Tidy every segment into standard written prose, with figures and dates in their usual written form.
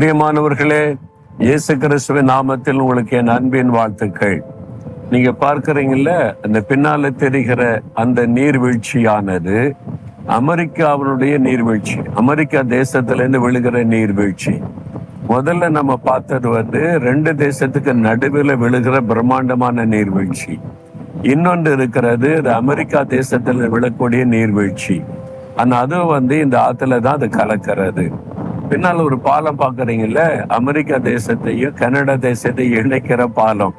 பிரியமானவர்களே, இயேசு கிறிஸ்துவின் நாமத்தில் உங்களுக்கு என் அன்பின் வாழ்த்துக்கள். நீங்க பார்க்கிறீங்கல்ல, அந்த பின்னால தெரிகிற அந்த நீர்வீழ்ச்சியானது அமெரிக்காவினுடைய நீர்வீழ்ச்சி, அமெரிக்கா தேசத்திலிருந்து விழுகிற நீர்வீழ்ச்சி. முதல்ல நம்ம பார்த்தது ரெண்டு தேசத்துக்கு நடுவில் விழுகிற பிரம்மாண்டமான நீர்வீழ்ச்சி. இன்னொன்று இருக்கிறது, அது அமெரிக்கா தேசத்துல விழக்கூடிய நீர்வீழ்ச்சி. ஆனா அது இந்த ஆத்துல தான் அது கலக்கிறது. பின்னால் ஒரு பாலம் பாக்குறீங்கல்ல, அமெரிக்கா தேசத்தையும் கனடா தேசத்தையும் இணைக்கிற பாலம்.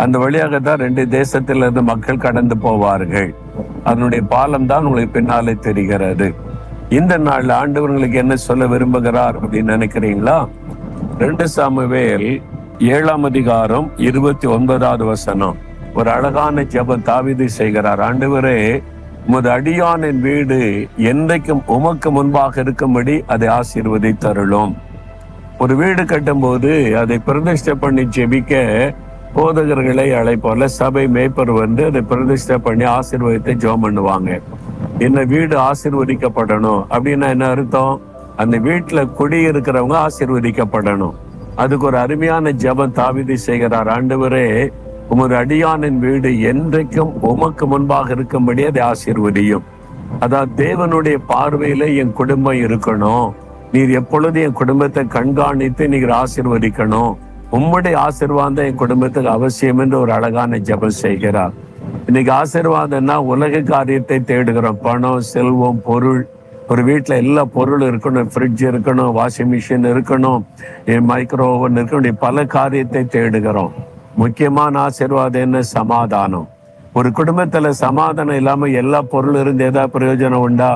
அந்த வழியாக தான் ரெண்டு தேசத்துல இருந்து மக்கள் கடந்து போவார்கள். அதனுடைய பாலம் தான் உங்களுக்கு பின்னாலே தெரிகிறது. இந்த நாள்ல ஆண்டவர்களுக்கு என்ன சொல்ல விரும்புகிறார் அப்படின்னு நினைக்கிறீங்களா? 2 சாமுவேல் 7ஆம் அதிகாரம் 29வது வசனம். ஒரு அழகான ஜெபம் தாவீது செய்கிறார். ஆண்டவரே, உமது அடியானின் வீடு என்றைக்கும் உமக்கு முன்பாக இருக்கும்படி அதை ஆசீர்வதித்தருளும். ஒரு வீடு கட்டும் போது அதை பிரதிஷ்டை பண்ணி ஜெபிக்க போதகர்களை அழைப்போல சபை மேய்ப்பர் அதை பிரதிஷ்டை பண்ணி ஆசீர்வதித்து ஜெபம் பண்ணுவாங்க. இந்த வீடு ஆசீர்வதிக்கப்படணும் அப்படின்னா என்ன அர்த்தம்? அந்த வீட்டுல குடியிருக்கிறவங்க ஆசீர்வதிக்கப்படணும். அதுக்கு ஒரு அருமையான ஜெபம் தாவீது செய்கிறார். ஆண்டவரே, உமது அடியானின் வீடு என்றைக்கும் உமக்கு முன்பாக இருக்கும்படி அதை ஆசீர்வதியும். அதாவது தேவனுடைய பார்வையில என் குடும்பம் இருக்கணும். நீர் எப்பொழுது என் குடும்பத்தை கண்காணித்து நீர் ஆசீர்வதிக்கணும். உம்முடைய ஆசீர்வாதம் என் குடும்பத்துக்கு அவசியம் என்று ஒரு அழகான ஜெபம் செய்கிறார். இன்னைக்கு ஆசீர்வாதம்னா உலக காரியத்தை தேடுகிறோம். பணம், செல்வம், பொருள். ஒரு வீட்டுல எல்லா பொருளும் இருக்கணும். ஃப்ரிட்ஜ் இருக்கணும், வாஷிங் மிஷின் இருக்கணும், மைக்ரோ ஓவன் இருக்கணும். பல காரியத்தை தேடுகிறோம். முக்கியமான ஆசீர்வாதம் என்ன? சமாதானம். ஒரு குடும்பத்துல சமாதானம் இல்லாம எல்லா பொருள் இருந்து ஏதாவது பிரயோஜனம் உண்டா?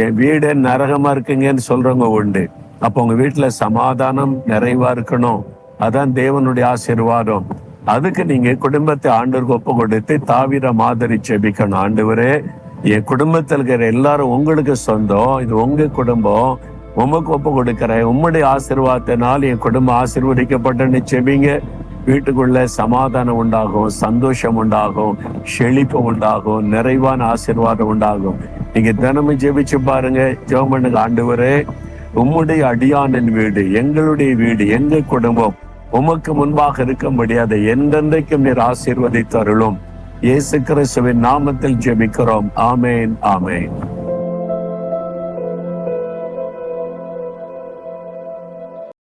என் வீடு நரகமா இருக்குங்கன்னு சொல்றவங்க உண்டு. அப்ப உங்க வீட்டுல சமாதானம் நிறைவா இருக்கணும். அதான் தேவனுடைய ஆசீர்வாதம். அதுக்கு நீங்க குடும்பத்தை ஆண்டவருக்கு ஒப்பு கொடுத்து தாவீதை மாதிரி ஜெபிக்கணும். ஆண்டவரே, என் குடும்பத்தில் இருக்கிற எல்லாரும் உங்களுக்கு சொந்தம், இது உங்க குடும்பம், உமக்கு ஒப்பு கொடுக்கிறேன். உம்முடைய ஆசீர்வாதத்தினால் என் குடும்பம் ஆசீர்வதிக்கப்பட்டன்னு ஜெபிங்க. வீட்டுக்குள்ள சமாதானம் உண்டாகும், சந்தோஷம் உண்டாகும், செழிப்பு உண்டாகும், நிறைவான ஆசீர்வாதம் உண்டாகும். நீங்க தினமும் ஜெபிச்சு பாருங்க, ஜெபம் பண்ணுங்க. ஆண்டவரே, உம்முடைய அடியானின் வீடு, எங்களுடைய வீடு, எங்க குடும்பம் உமக்கு முன்பாக இருக்க முடியாது, என்றென்றைக்கும் நீர் ஆசீர்வதித்து அருளும். இயேசு கிறிஸ்துவின் நாமத்தில் ஜெபிக்கிறோம். ஆமேன், ஆமேன்.